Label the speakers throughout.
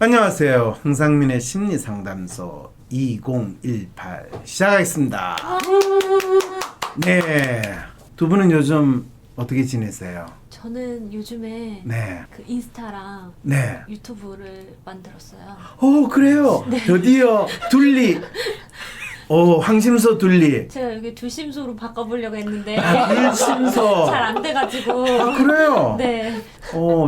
Speaker 1: 안녕하세요. 황상민의 심리상담소 2018 시작하겠습니다. 네, 두 분은 요즘 어떻게 지내세요?
Speaker 2: 저는 요즘에
Speaker 1: 네,
Speaker 2: 그 인스타랑
Speaker 1: 네.
Speaker 2: 유튜브를 만들었어요.
Speaker 1: 오, 그래요? 드디어 둘리. 오, 황심소 둘리.
Speaker 2: 제가 여기 두심소로 바꿔보려고 했는데
Speaker 1: 둘심소.
Speaker 2: 잘 안 돼가지고.
Speaker 1: 아, 그래요?
Speaker 2: 네.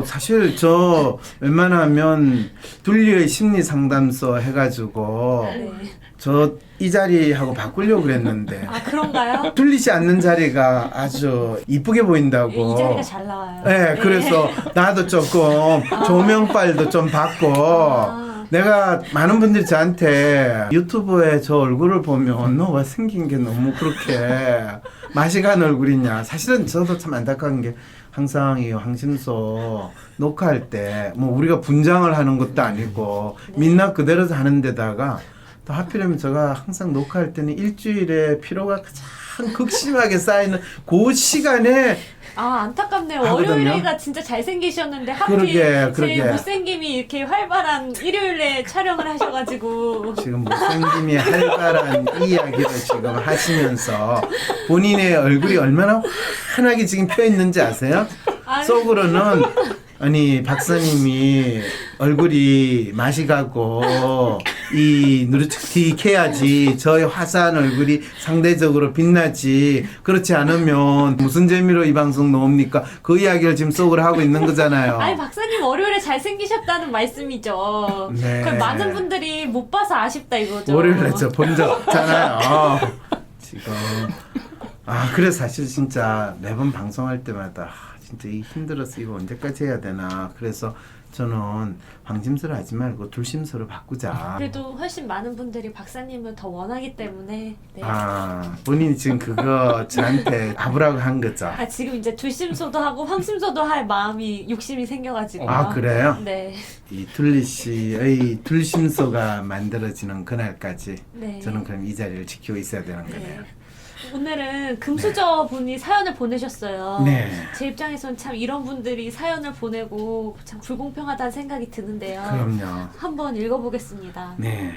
Speaker 1: 사실 저 웬만하면 둘리의 심리상담소 해가지고
Speaker 2: 네.
Speaker 1: 저 이 자리하고 바꾸려고 그랬는데
Speaker 2: 아, 그런가요?
Speaker 1: 뚫리지 않는 자리가 아주 이쁘게 보인다고.
Speaker 2: 이 자리가 잘 나와요.
Speaker 1: 네, 그래서 나도 조금 조명빨도 좀 받고. 내가 많은 분들이 저한테 유튜브에 저 얼굴을 보면 너 왜 생긴 게 너무 그렇게 맛이 간 얼굴이냐. 사실은 저도 참 안타까운 게 항상 이 황심소 녹화할 때 뭐 우리가 분장을 하는 것도 아니고 민낯 그대로 하는 데다가 또 하필이면 제가 항상 녹화할 때는 일주일에 피로가 가장 극심하게 쌓이는 그 시간에
Speaker 2: 아, 안타깝네요.
Speaker 1: 하거든요.
Speaker 2: 월요일에가 진짜 잘생기셨는데 하필
Speaker 1: 그러게.
Speaker 2: 제 못생김이 이렇게 활발한 일요일에 촬영을 하셔가지고.
Speaker 1: 지금 못생김이 활발한 이야기를 지금 하시면서 본인의 얼굴이 얼마나 환하게 지금 펴 있는지 아세요?
Speaker 2: 아니.
Speaker 1: 속으로는 아니 박사님이 얼굴이 맛이 가고 이 누르치기 해야지 저의 화사한 얼굴이 상대적으로 빛나지 그렇지 않으면 무슨 재미로 이 방송 나옵니까? 그 이야기를 지금 속으로 하고 있는 거잖아요.
Speaker 2: 아니, 박사님 월요일에 잘생기셨다는 말씀이죠.
Speaker 1: 네.
Speaker 2: 그걸 많은 분들이 못 봐서 아쉽다 이거죠.
Speaker 1: 월요일에 저 본 적 없잖아요. 지금 그래서 사실 진짜 매번 방송할 때마다 진짜 이 힘들어서 이거 언제까지 해야 되나. 그래서 저는 황심소를 하지 말고 둘심소로 바꾸자.
Speaker 2: 그래도 훨씬 많은 분들이 박사님을 더 원하기 때문에. 네.
Speaker 1: 본인이 지금 그거 저한테 답으라고 한 거죠.
Speaker 2: 지금 이제 둘심소도 하고 황심소도 할 마음이 욕심이 생겨가지고.
Speaker 1: 그래요?
Speaker 2: 네.
Speaker 1: 이 둘리 씨의 둘심소가 만들어지는 그날까지
Speaker 2: 네.
Speaker 1: 저는 그럼 이 자리를 지키고 있어야 되는 거네요.
Speaker 2: 오늘은 금수저 분이 사연을 보내셨어요.
Speaker 1: 네.
Speaker 2: 제 입장에선 참 이런 분들이 사연을 보내고 참 불공평하다는 생각이 드는데요.
Speaker 1: 그럼요.
Speaker 2: 한번 읽어보겠습니다.
Speaker 1: 네.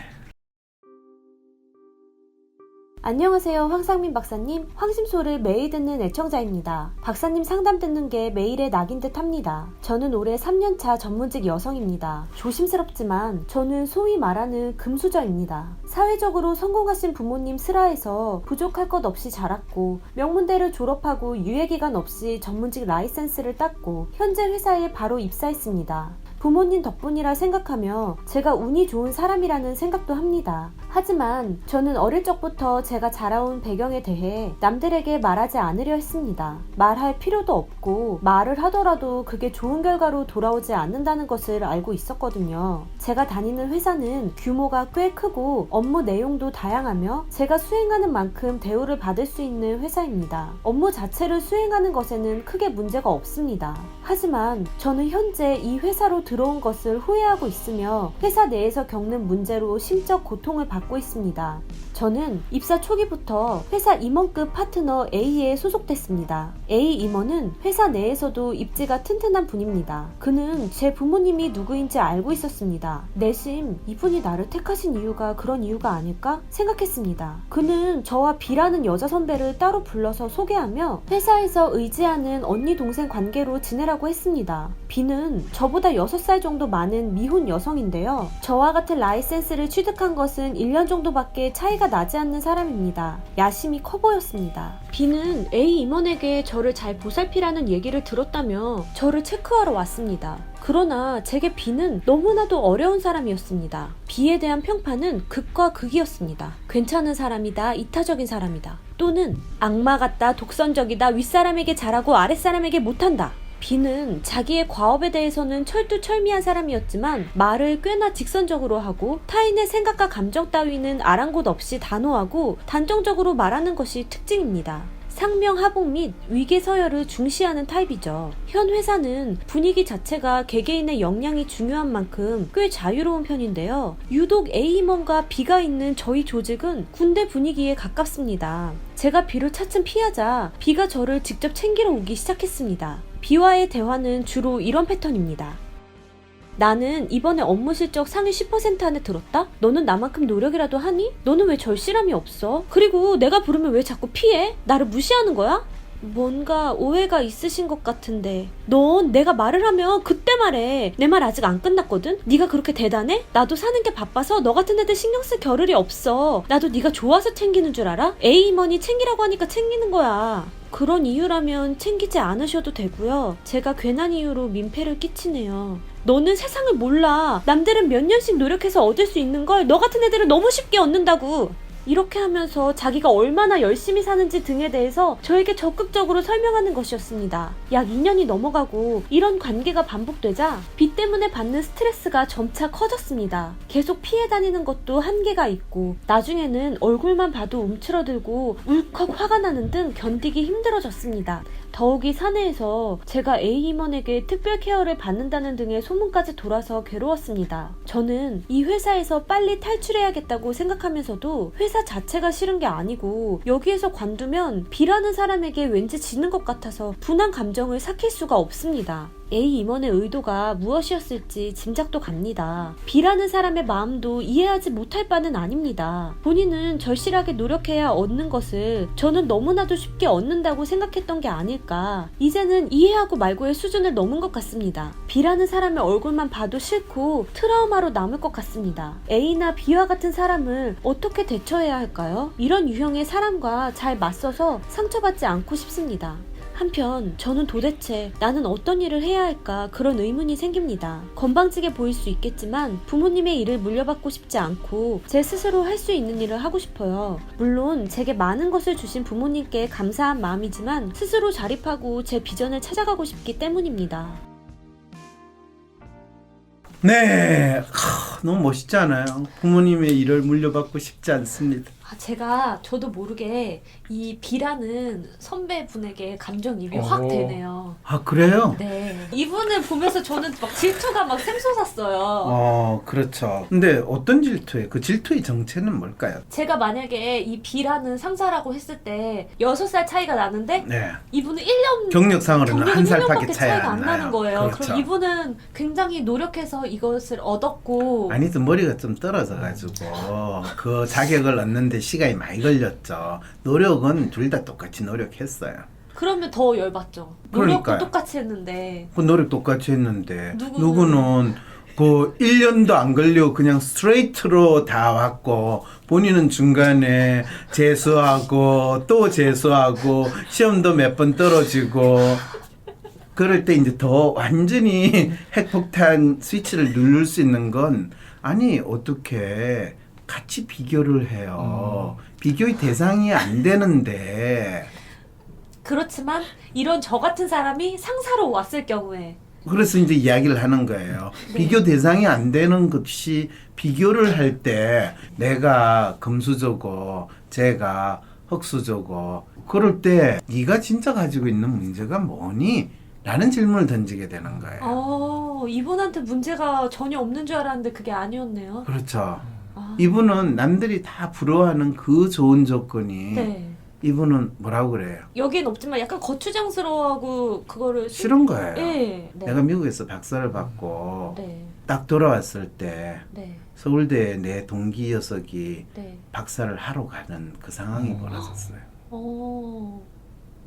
Speaker 3: 안녕하세요. 황상민 박사님. 황심소를 매일 듣는 애청자입니다. 박사님 상담 듣는 게 매일의 낙인 듯 합니다. 저는 올해 3년차 전문직 여성입니다. 조심스럽지만 저는 소위 말하는 금수저입니다. 사회적으로 성공하신 부모님 슬하에서 부족할 것 없이 자랐고 명문대를 졸업하고 유예기간 없이 전문직 라이센스를 땄고 현재 회사에 바로 입사했습니다. 부모님 덕분이라 생각하며 제가 운이 좋은 사람이라는 생각도 합니다. 하지만 저는 어릴 적부터 제가 자라온 배경에 대해 남들에게 말하지 않으려 했습니다. 말할 필요도 없고 말을 하더라도 그게 좋은 결과로 돌아오지 않는다는 것을 알고 있었거든요. 제가 다니는 회사는 규모가 꽤 크고 업무 내용도 다양하며 제가 수행하는 만큼 대우를 받을 수 있는 회사입니다. 업무 자체를 수행하는 것에는 크게 문제가 없습니다. 하지만 저는 현재 이 회사로 들어온 것을 후회하고 있으며 회사 내에서 겪는 문제로 심적 고통을 받고 있습니다. 저는 입사 초기부터 회사 임원급 파트너 A에 소속됐습니다. A 임원은 회사 내에서도 입지가 튼튼한 분입니다. 그는 제 부모님이 누구인지 알고 있었습니다. 내심 이분이 나를 택하신 이유가 그런 이유가 아닐까 생각했습니다. 그는 저와 B라는 여자 선배를 따로 불러서 소개하며 회사에서 의지하는 언니 동생 관계로 지내라고 했습니다. B는 저보다 6살 정도 많은 미혼 여성인데요. 저와 같은 라이센스를 취득한 것은 1년 정도밖에 차이가 나지 않는 사람입니다. 야심이 커 보였습니다. B는 A 임원에게 저를 잘 보살피라는 얘기를 들었다며 저를 체크하러 왔습니다. 그러나 제게 B는 너무나도 어려운 사람이었습니다. B에 대한 평판은 극과 극이었습니다. 괜찮은 사람이다, 이타적인 사람이다. 또는 악마 같다, 독선적이다, 윗사람에게 잘하고 아랫사람에게 못한다. B는 자기의 과업에 대해서는 철두철미한 사람이었지만 말을 꽤나 직선적으로 하고 타인의 생각과 감정 따위는 아랑곳 없이 단호하고 단정적으로 말하는 것이 특징입니다. 상명하복 및 위계서열을 중시하는 타입이죠. 현 회사는 분위기 자체가 개개인의 역량이 중요한 만큼 꽤 자유로운 편인데요. 유독 A임원과 B가 있는 저희 조직은 군대 분위기에 가깝습니다. 제가 B를 차츰 피하자 B가 저를 직접 챙기러 오기 시작했습니다. B와의 대화는 주로 이런 패턴입니다. 나는 이번에 업무 실적 상위 10% 안에 들었다? 너는 나만큼 노력이라도 하니? 너는 왜 절실함이 없어? 그리고 내가 부르면 왜 자꾸 피해? 나를 무시하는 거야? 뭔가 오해가 있으신 것 같은데 넌 내가 말을 하면 그때 말해. 내 말 아직 안 끝났거든? 네가 그렇게 대단해? 나도 사는 게 바빠서 너 같은 애들 신경 쓸 겨를이 없어. 나도 네가 좋아서 챙기는 줄 알아? A임원이 챙기라고 하니까 챙기는 거야. 그런 이유라면 챙기지 않으셔도 되고요. 제가 괜한 이유로 민폐를 끼치네요. 너는 세상을 몰라. 남들은 몇 년씩 노력해서 얻을 수 있는 걸 너 같은 애들은 너무 쉽게 얻는다고. 이렇게 하면서 자기가 얼마나 열심히 사는지 등에 대해서 저에게 적극적으로 설명하는 것이었습니다. 약 2년이 넘어가고 이런 관계가 반복되자 빚 때문에 받는 스트레스가 점차 커졌습니다. 계속 피해 다니는 것도 한계가 있고 나중에는 얼굴만 봐도 움츠러들고 울컥 화가 나는 등 견디기 힘들어졌습니다. 더욱이 사내에서 제가 A임원에게 특별 케어를 받는다는 등의 소문까지 돌아서 괴로웠습니다. 저는 이 회사에서 빨리 탈출해야겠다고 생각하면서도 회사 자체가 싫은 게 아니고 여기에서 관두면 B라는 사람에게 왠지 지는 것 같아서 분한 감정을 삭힐 수가 없습니다. A 임원의 의도가 무엇이었을지 짐작도 갑니다. B라는 사람의 마음도 이해하지 못할 바는 아닙니다. 본인은 절실하게 노력해야 얻는 것을 저는 너무나도 쉽게 얻는다고 생각했던 게 아닐까. 이제는 이해하고 말고의 수준을 넘은 것 같습니다. B라는 사람의 얼굴만 봐도 싫고 트라우마로 남을 것 같습니다. A나 B와 같은 사람을 어떻게 대처해야 할까요? 이런 유형의 사람과 잘 맞서서 상처받지 않고 싶습니다. 한편 저는 도대체 나는 어떤 일을 해야 할까 그런 의문이 생깁니다. 건방지게 보일 수 있겠지만 부모님의 일을 물려받고 싶지 않고 제 스스로 할 수 있는 일을 하고 싶어요. 물론 제게 많은 것을 주신 부모님께 감사한 마음이지만 스스로 자립하고 제 비전을 찾아가고 싶기 때문입니다.
Speaker 1: 네, 너무 멋있지 않아요? 부모님의 일을 물려받고 싶지 않습니다.
Speaker 2: 저도 모르게 이 B라는 선배분에게 감정이입이 확 되네요.
Speaker 1: 아, 그래요?
Speaker 2: 네. 이분을 보면서 저는 막 질투가 막 샘솟았어요.
Speaker 1: 그렇죠. 근데 어떤 질투예요? 그 질투의 정체는 뭘까요?
Speaker 2: 제가 만약에 이 B라는 상사라고 했을 때 6살 차이가 나는데
Speaker 1: 네.
Speaker 2: 이분은 1년
Speaker 1: 경력상으로는 한 살밖에
Speaker 2: 밖에 차이가 안
Speaker 1: 나요.
Speaker 2: 나는 거예요.
Speaker 1: 그렇죠.
Speaker 2: 그럼 이분은 굉장히 노력해서 이것을 얻었고
Speaker 1: 아니도 머리가 좀 떨어져가지고 그 자격을 얻는데 시간이 많이 걸렸죠. 노력은 둘 다 똑같이 노력했어요.
Speaker 2: 그러면 더 열받죠. 노력도
Speaker 1: 그러니까요.
Speaker 2: 똑같이 했는데
Speaker 1: 그 노력 똑같이 했는데
Speaker 2: 누구는-
Speaker 1: 누구는 그 1년도 안 걸려 그냥 스트레이트로 다 왔고 본인은 중간에 재수하고 또 재수하고 시험도 몇 번 떨어지고 그럴 때 이제 더 완전히 핵폭탄 스위치를 누를 수 있는 건 아니 어떻게 같이 비교를 해요. 비교의 대상이 안 되는데
Speaker 2: 그렇지만 이런 저 같은 사람이 상사로 왔을 경우에
Speaker 1: 그래서 이제 이야기를 하는 거예요. 비교 대상이 안 되는 것이 비교를 할 때 내가 금수저고 제가 흙수저고 그럴 때 네가 진짜 가지고 있는 문제가 뭐니? 라는 질문을 던지게 되는 거예요.
Speaker 2: 이분한테 문제가 전혀 없는 줄 알았는데 그게 아니었네요.
Speaker 1: 그렇죠. 이분은 남들이 다 부러워하는 그 좋은 조건이
Speaker 2: 네.
Speaker 1: 이분은 뭐라고 그래요?
Speaker 2: 여긴 없지만 약간 거추장스러워하고 그거를
Speaker 1: 싫은 거예요.
Speaker 2: 네. 네.
Speaker 1: 내가 미국에서 박사를 받고
Speaker 2: 네.
Speaker 1: 딱 돌아왔을 때
Speaker 2: 네.
Speaker 1: 서울대에 내 동기 녀석이
Speaker 2: 네.
Speaker 1: 박사를 하러 가는 그 상황이 벌어졌어요.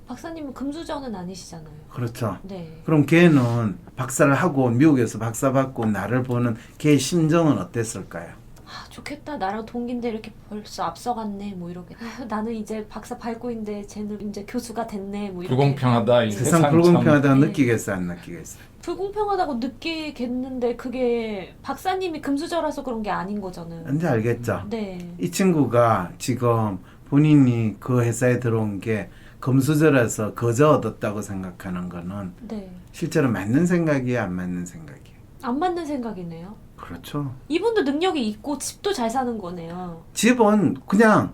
Speaker 2: 박사님은 금수저는 아니시잖아요.
Speaker 1: 그렇죠.
Speaker 2: 네.
Speaker 1: 그럼 걔는 박사를 하고 미국에서 박사 받고 나를 보는 걔의 심정은 어땠을까요?
Speaker 2: 좋겠다. 나랑 동기인데 이렇게 벌써 앞서갔네. 뭐 이렇게. 나는 이제 박사 밟고 있는데 쟤는 이제 교수가 됐네. 뭐 이렇게.
Speaker 4: 불공평하다. 이
Speaker 1: 세상
Speaker 4: 세상
Speaker 1: 불공평하다고
Speaker 2: 네.
Speaker 1: 느끼겠어요? 안 느끼겠어요?
Speaker 2: 불공평하다고 느끼겠는데 그게 박사님이 금수저라서 그런 게 아닌 거잖아요.
Speaker 1: 근데 알겠죠?
Speaker 2: 네.
Speaker 1: 이 친구가 지금 본인이 그 회사에 들어온 게 금수저라서 거저 얻었다고 생각하는 거는
Speaker 2: 네.
Speaker 1: 실제로 맞는 생각이에요? 안 맞는 생각이에요?
Speaker 2: 안 맞는 생각이네요.
Speaker 1: 그렇죠.
Speaker 2: 이분도 능력이 있고 집도 잘 사는 거네요.
Speaker 1: 집은 그냥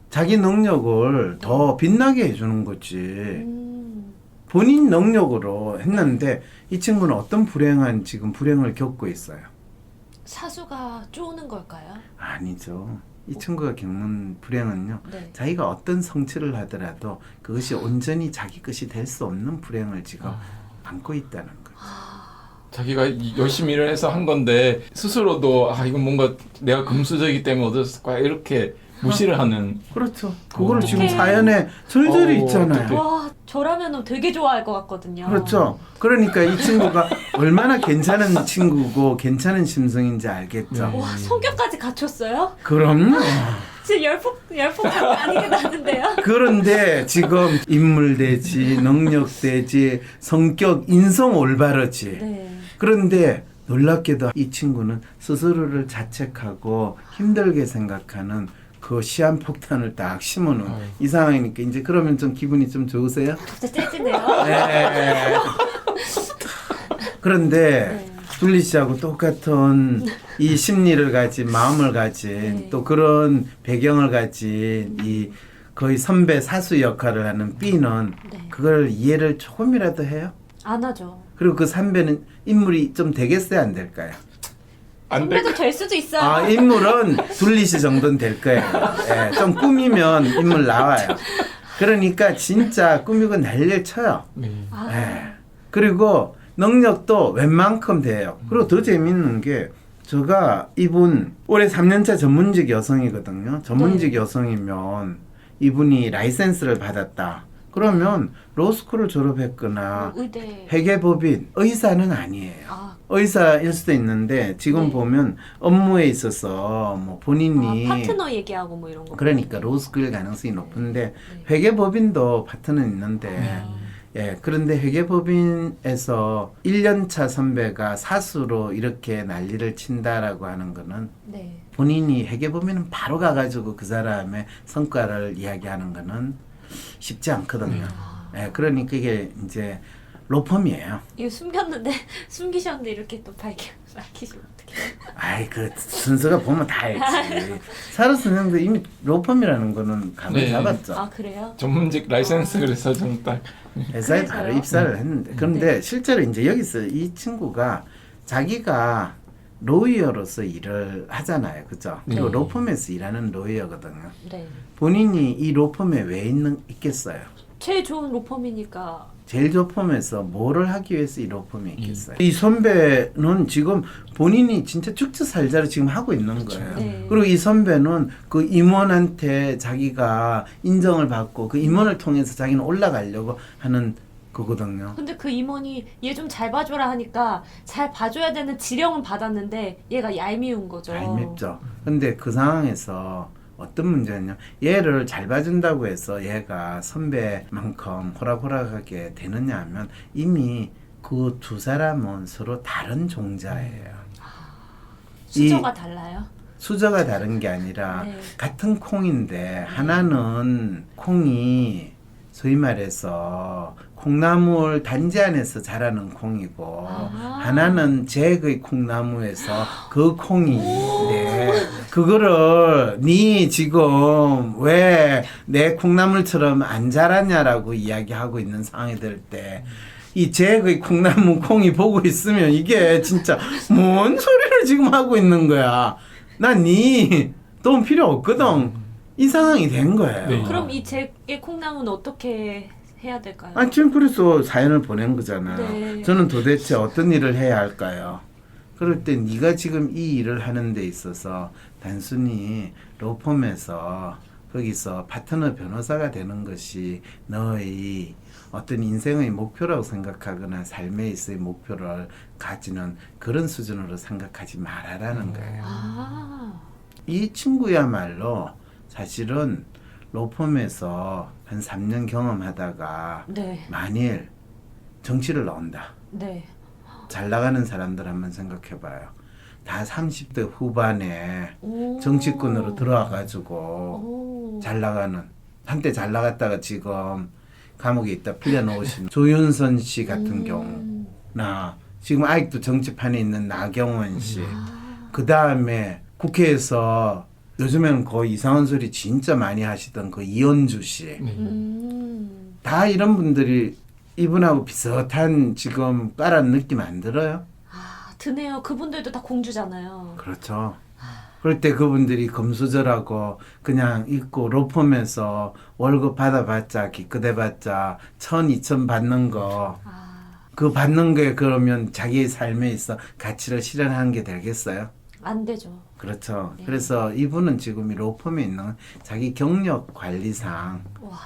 Speaker 1: 자기 능력을 더 빛나게 해주는 거지. 본인 능력으로 했는데 이 친구는 어떤 지금 불행을 겪고 있어요?
Speaker 2: 사수가 쪼는 걸까요?
Speaker 1: 아니죠. 이 친구가 겪는 불행은요.
Speaker 2: 네.
Speaker 1: 자기가 어떤 성취를 하더라도 그것이 온전히 자기 것이 될 수 없는 불행을 지금 안고 있다는 거죠.
Speaker 4: 자기가 열심히 일을 해서 한 건데 스스로도 이건 뭔가 내가 금수저이기 때문에 얻었을 거야 이렇게 무시를 하는.
Speaker 1: 그렇죠. 그거를
Speaker 4: 어.
Speaker 1: 지금 사연에 절절히 있잖아요.
Speaker 4: 어떡해.
Speaker 2: 와 저라면 되게 좋아할 것 같거든요.
Speaker 1: 그렇죠. 그러니까 이 친구가 얼마나 괜찮은 친구고 괜찮은 심성인지 알겠죠.
Speaker 4: 네.
Speaker 2: 와 성격까지 갖췄어요?
Speaker 1: 그럼요.
Speaker 2: 지금 열폭 아니게 나는데요?
Speaker 1: 그런데 지금 인물되지, 능력되지, 성격, 인성 올바르지.
Speaker 2: 네.
Speaker 1: 그런데 놀랍게도 이 친구는 스스로를 자책하고 힘들게 생각하는 그 시한폭탄을 딱 심어놓은
Speaker 4: 아유.
Speaker 1: 이 상황이니까 이제 그러면 좀 기분이 좀 좋으세요?
Speaker 2: 진짜 째지네요.
Speaker 1: 네. 그런데
Speaker 2: 네.
Speaker 1: 둘리 씨하고 똑같은 이 심리를 가진 마음을 가진
Speaker 2: 네.
Speaker 1: 또 그런 배경을 가진 이 거의 선배 사수 역할을 하는 B는
Speaker 2: 네.
Speaker 1: 그걸 이해를 조금이라도 해요?
Speaker 2: 안 하죠.
Speaker 1: 그리고 그 선배는 인물이 좀 되겠어요, 안 될까요?
Speaker 4: 안 돼.
Speaker 2: 선배도 될 수도 있어요.
Speaker 1: 아, 인물은 둘리 씨 정도는 될 거예요. 예, 좀 꾸미면 인물 나와요. 그러니까 진짜 꾸미고 난리를 쳐요.
Speaker 4: 네.
Speaker 2: 아,
Speaker 1: 예. 그리고 능력도 웬만큼 돼요. 그리고 더 재밌는 게 제가 이분 올해 3년차 전문직 여성이거든요. 전문직
Speaker 2: 네.
Speaker 1: 여성이면 이분이 라이센스를 받았다. 그러면 로스쿨을 졸업했거나
Speaker 2: 뭐 의대.
Speaker 1: 회계법인, 의사는 아니에요.
Speaker 2: 아,
Speaker 1: 의사일 수도 있는데 지금
Speaker 2: 네.
Speaker 1: 보면 업무에 있어서 뭐 본인이
Speaker 2: 파트너 얘기하고 뭐 이런 거.
Speaker 1: 그러니까 로스쿨 가능성이 높은데
Speaker 2: 네.
Speaker 1: 회계법인도 파트너 있는데
Speaker 2: 네.
Speaker 1: 예, 그런데 회계법인에서 1년차 선배가 사수로 이렇게 난리를 친다라고 하는 거는
Speaker 2: 네.
Speaker 1: 본인이 회계법인은 바로 가가지고 그 사람의 성과를 이야기하는 거는 쉽지 않거든요. 예, 그러니까 이게 이제 로펌이에요.
Speaker 2: 이거 숨겼는데 숨기셨는데 이렇게 또 밝히시면 어떡해요?
Speaker 1: 아이, 그 순서가 보면 다 알지. 사르 선생도 이미 로펌이라는 거는 감을
Speaker 4: 네.
Speaker 1: 잡았죠.
Speaker 2: 아 그래요?
Speaker 4: 전문직 라이센스 그래서 좀 딱.
Speaker 1: 회사에
Speaker 2: 그래서요?
Speaker 1: 바로 입사를 했는데 그런데
Speaker 2: 네.
Speaker 1: 실제로 이제 여기서 이 친구가 자기가 로이어로서 일을 하잖아요, 그죠? 그리고
Speaker 4: 네.
Speaker 1: 로펌에서 일하는 로이어거든요.
Speaker 2: 네.
Speaker 1: 본인이 이 로펌에 왜 있겠어요?
Speaker 2: 제일 좋은 로펌이니까.
Speaker 1: 제일 로펌에서 뭐를 하기 위해서 이 로펌에 있겠어요? 이 선배는 지금 본인이 진짜 축제 살자로 지금 하고 있는 거예요.
Speaker 2: 네.
Speaker 1: 그리고 이 선배는 그 임원한테 자기가 인정을 받고 그 임원을 통해서 자기는 올라가려고 하는 거거든요.
Speaker 2: 근데 그 임원이 얘 좀 잘 봐줘라 하니까 잘 봐줘야 되는 지령은 받았는데 얘가 얄미운 거죠.
Speaker 1: 얄밉죠. 근데 그 상황에서 어떤 문제냐? 얘를 잘 봐준다고 해서 얘가 선배만큼 호락호락하게 되느냐 하면 이미 그 두 사람은 서로 다른 종자예요.
Speaker 2: 수저가 달라요.
Speaker 1: 수저가 다른 게 아니라
Speaker 2: 네.
Speaker 1: 같은 콩인데 하나는 콩이 소위 말해서 콩나물 단지 안에서 자라는 콩이고
Speaker 2: 아.
Speaker 1: 하나는 제의 콩나무에서 그 콩인데 그거를 니 지금 왜 내 콩나물처럼 안 자라냐라고 이야기하고 있는 상황이 될 때 이 제의 콩나무 콩이 보고 있으면 이게 진짜 뭔 소리를 지금 하고 있는 거야. 난 니 도움 필요 없거든. 이 상황이 된 거예요.
Speaker 4: 네.
Speaker 2: 그럼 이 제의 콩나무는 어떻게 해야 될까요?
Speaker 1: 아, 지금 그래서 사연을 보낸 거잖아요.
Speaker 2: 네.
Speaker 1: 저는 도대체 어떤 일을 해야 할까요? 그럴 때 네가 지금 이 일을 하는 데 있어서 단순히 로펌에서 거기서 파트너 변호사가 되는 것이 너의 어떤 인생의 목표라고 생각하거나 삶에 있어의 목표를 가지는 그런 수준으로 생각하지 말아라는 거예요.
Speaker 2: 아,
Speaker 1: 이 친구야말로 사실은 로펌에서 한 3년 경험하다가
Speaker 2: 네,
Speaker 1: 만일 정치를 넣는다.
Speaker 2: 네.
Speaker 1: 잘 나가는 사람들 한번 생각해봐요. 다 30대 후반에
Speaker 2: 오.
Speaker 1: 정치권으로 들어와가지고
Speaker 2: 오.
Speaker 1: 잘 나가는, 한때 잘 나갔다가 지금 감옥에 있다 풀려나오신 조윤선 씨 같은 경우나 지금 아직도 정치판에 있는 나경원 씨, 그 다음에 국회에서 요즘에는 거의 이상한 소리 진짜 많이 하시던 그 이현주 씨,
Speaker 4: 네.
Speaker 1: 다 이런 분들이 이분하고 비슷한 지금 까란 느낌 안 들어요?
Speaker 2: 아, 드네요. 그분들도 다 공주잖아요.
Speaker 1: 그렇죠. 그럴 때 그분들이 금수저라고 그냥 있고 로펌에서 월급 받아봤자 기껏해봤자 1,000, 2,000 받는 거
Speaker 2: 아,
Speaker 1: 그 받는 게 그러면 자기의 삶에 있어 가치를 실현하는 게 되겠어요?
Speaker 2: 안 되죠.
Speaker 1: 그렇죠.
Speaker 2: 네.
Speaker 1: 그래서 이분은 지금 이 로펌에 있는 자기 경력 관리상
Speaker 2: 와.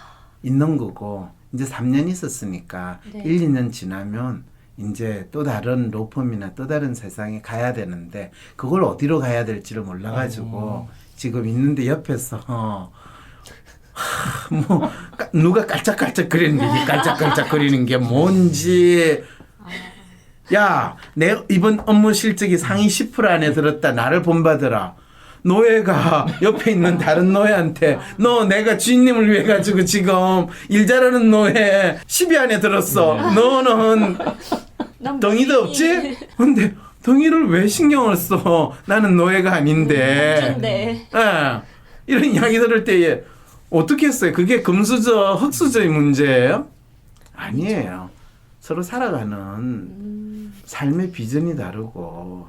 Speaker 1: 있는 거고 이제 3년 있었으니까
Speaker 2: 네.
Speaker 1: 1, 2년 지나면 이제 또 다른 로펌이나 또 다른 세상에 가야 되는데 그걸 어디로 가야 될지를 몰라가지고 지금 있는데 옆에서 뭐 누가 깔짝깔짝거리는 게 깔짝깔짝거리는 게 뭔지 야, 내 이번 업무 실적이 상위 10% 안에 들었다. 나를 본받으라. 노예가 옆에 있는 다른 노예한테 너 내가 주인님을 위해 가지고 지금 일 잘하는 노예 10위 안에 들었어. 너는
Speaker 2: 난
Speaker 1: 덩이도
Speaker 2: 본인이
Speaker 1: 없지? 근데 덩이를 왜 신경을 써? 나는 노예가 아닌데.
Speaker 2: 공주인데.
Speaker 1: 예. 이런 이야기 들을 때에 어떻게 했어요? 그게 금수저, 흙수저의 문제예요? 아니에요. 서로 살아가는 삶의 비전이 다르고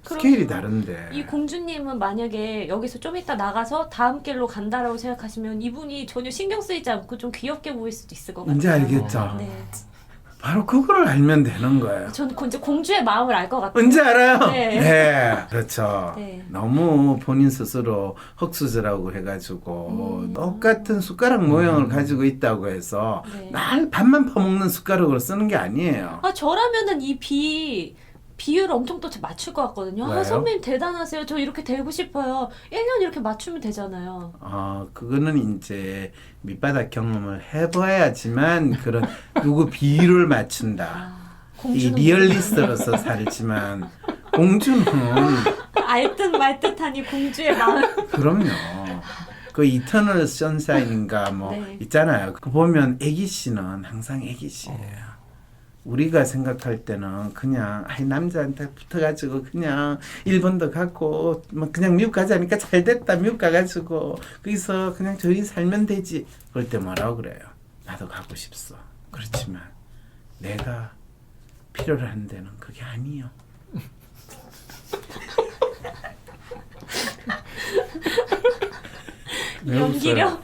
Speaker 1: 스케일이 다른데.
Speaker 2: 이 공주님은 만약에 여기서 좀 이따 나가서 다음 길로 간다라고 생각하시면 이분이 전혀 신경 쓰이지 않고 좀 귀엽게 보일 수도 있을 것 같아요.
Speaker 1: 이제 알겠죠?
Speaker 2: 네.
Speaker 1: 바로 그거를 알면 되는 거예요.
Speaker 2: 저는 이제 공주의 마음을 알 것 같아요.
Speaker 1: 언제 알아요?
Speaker 2: 네.
Speaker 1: 네, 그렇죠.
Speaker 2: 네.
Speaker 1: 너무 본인 스스로 흙수저라고 해가지고 똑같은 숟가락 모양을 가지고 있다고 해서
Speaker 2: 네.
Speaker 1: 날 밥만 퍼먹는 숟가락으로 쓰는 게 아니에요.
Speaker 2: 아 저라면은 이 비율을 엄청 또 맞출 것 같거든요.
Speaker 1: 왜요?
Speaker 2: 아 선배님 대단하세요. 저 이렇게 되고 싶어요. 1년 이렇게 맞추면 되잖아요.
Speaker 1: 그거는 이제 밑바닥 경험을 해봐야지만 그런 누구 비율을 맞춘다.
Speaker 2: 아,
Speaker 1: 이
Speaker 2: 공주는
Speaker 1: 리얼리스트로서 살지만 공주는
Speaker 2: 알듯 말듯하니 공주의 마음.
Speaker 1: 그럼요. 그 이터널 선샤인인가 뭐
Speaker 2: 네.
Speaker 1: 있잖아요. 그 보면 애기 씨는 항상 애기 씨예요. 우리가 생각할 때는 그냥 남자한테 붙어가지고 그냥 일본도 갔고 뭐 그냥 미국 가자니까 잘 됐다 미국 가가지고 거기서 그냥 저희 살면 되지. 그럴 때 뭐라고 그래요? 나도 가고 싶소. 그렇지만 내가 필요로 하는 데는 그게 아니요. 왜
Speaker 2: 연기력.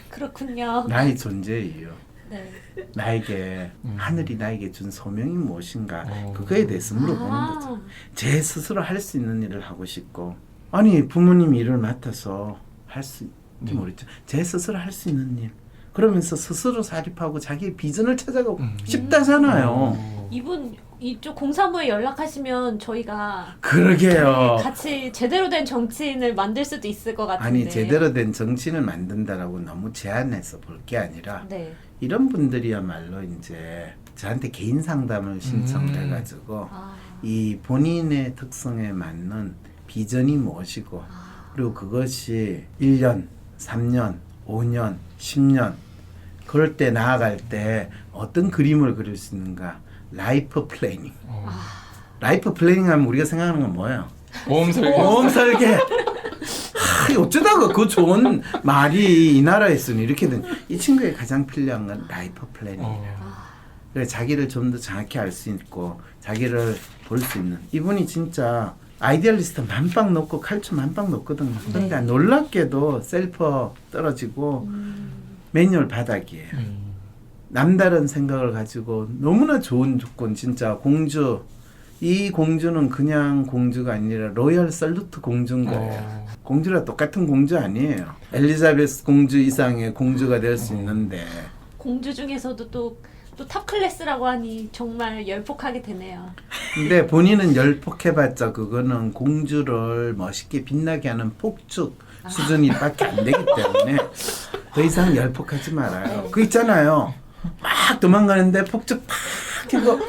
Speaker 2: 그렇군요.
Speaker 1: 나의 존재예요.
Speaker 2: 네.
Speaker 1: 나에게 하늘이 나에게 준 소명이 무엇인가
Speaker 4: 어.
Speaker 1: 그거에 대해서 물어보는
Speaker 2: 아.
Speaker 1: 거죠. 제 스스로 할 수 있는 일을 하고 싶고 아니 부모님 일을 맡아서 할 수 모르겠죠. 제 스스로 할 수 있는 일 그러면서 스스로 사립하고 자기의 비전을 찾아가고 싶다잖아요.
Speaker 2: 이분 이쪽 공사부에 연락하시면 저희가
Speaker 1: 그러게요.
Speaker 2: 같이 제대로 된 정치인을 만들 수도 있을 것 같은데.
Speaker 1: 아니 제대로 된 정치인을 만든다라고 너무 제한해서 볼 게 아니라
Speaker 2: 네.
Speaker 1: 이런 분들이야말로 이제 저한테 개인 상담을 신청을 해가지고
Speaker 2: 아.
Speaker 1: 이 본인의 특성에 맞는 비전이 무엇이고 그리고 그것이 1년, 3년, 5년, 10년 그럴 때 나아갈 때 어떤 그림을 그릴 수 있는가 라이프 플래닝 라이프 플래닝 하면 우리가 생각하는 건 뭐예요?
Speaker 4: 보험 설계.
Speaker 1: 보험 설계 어쩌다가 그 좋은 말이 이 나라에 있으니 이렇게 된 이 친구의 가장 필요한 건 라이프 플래닝이에요. 그래서 자기를 좀 더 정확히 알 수 있고 자기를 볼 수 있는 이분이 진짜 아이디얼리스트 만빵 넣고 칼춤 만빵 넣거든요. 그런데 놀랍게도 셀프 떨어지고 매뉴얼 바닥이에요. 남다른 생각을 가지고 너무나 좋은 조건 진짜 공주 이 공주는 그냥 공주가 아니라 로열 살루트 공주인 거예요. 공주랑 똑같은 공주 아니에요. 엘리자베스 공주 이상의 공주가 될 수 있는데
Speaker 2: 공주 중에서도 또 탑 클래스라고 하니 정말 열폭하게 되네요.
Speaker 1: 근데 본인은 열폭해봤자 그거는 공주를 멋있게 빛나게 하는 폭죽 수준이 밖에 안 되기 때문에 더 이상 열폭하지 말아요. 그 있잖아요. 막 도망가는데 폭죽 팍 튀고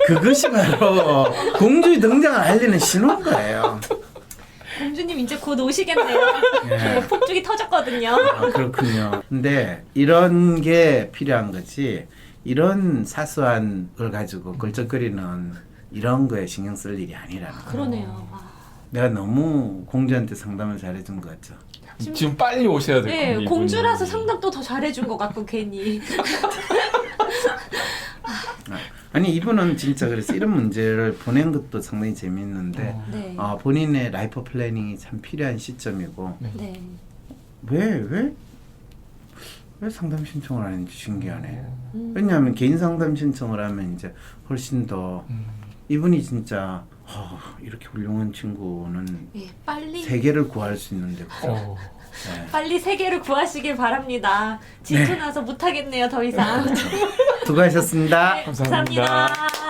Speaker 1: 그것이 바로 공주의 등장을 알리는 신호인 거예요.
Speaker 2: 공주님 이제 곧 오시겠네요.
Speaker 1: 예.
Speaker 2: 폭죽이 터졌거든요.
Speaker 1: 그렇군요. 근데 이런 게 필요한 거지 이런 사소한 걸 가지고 걸쩍거리는 이런 거에 신경 쓸 일이 아니라는 거.
Speaker 2: 그러네요. 아.
Speaker 1: 내가 너무 공주한테 상담을 잘해준 것 같죠.
Speaker 4: 지금 빨리 오셔야 될
Speaker 2: 네,
Speaker 4: 건데.
Speaker 2: 공주라서
Speaker 4: 이분이.
Speaker 2: 상담도 더 잘해준 것 같고 괜히.
Speaker 1: 아니 이분은 진짜 그래서 이런 문제를 보낸 것도 상당히 재미있는데
Speaker 2: 네.
Speaker 1: 본인의 라이프 플래닝이 참 필요한 시점이고
Speaker 2: 네.
Speaker 1: 왜 왜 상담 신청을 안 했는지 신기하네. 왜냐하면 개인 상담 신청을 하면 이제 훨씬 더 이분이 진짜 이렇게 훌륭한 친구는
Speaker 2: 예, 빨리
Speaker 1: 세계를 구할 수 있는데 그죠? 네.
Speaker 2: 빨리 세계를 구하시길 바랍니다. 질투 나서 못하겠네요 더 이상.
Speaker 1: 수고하셨습니다.
Speaker 2: 네,
Speaker 4: 감사합니다.
Speaker 2: 감사합니다.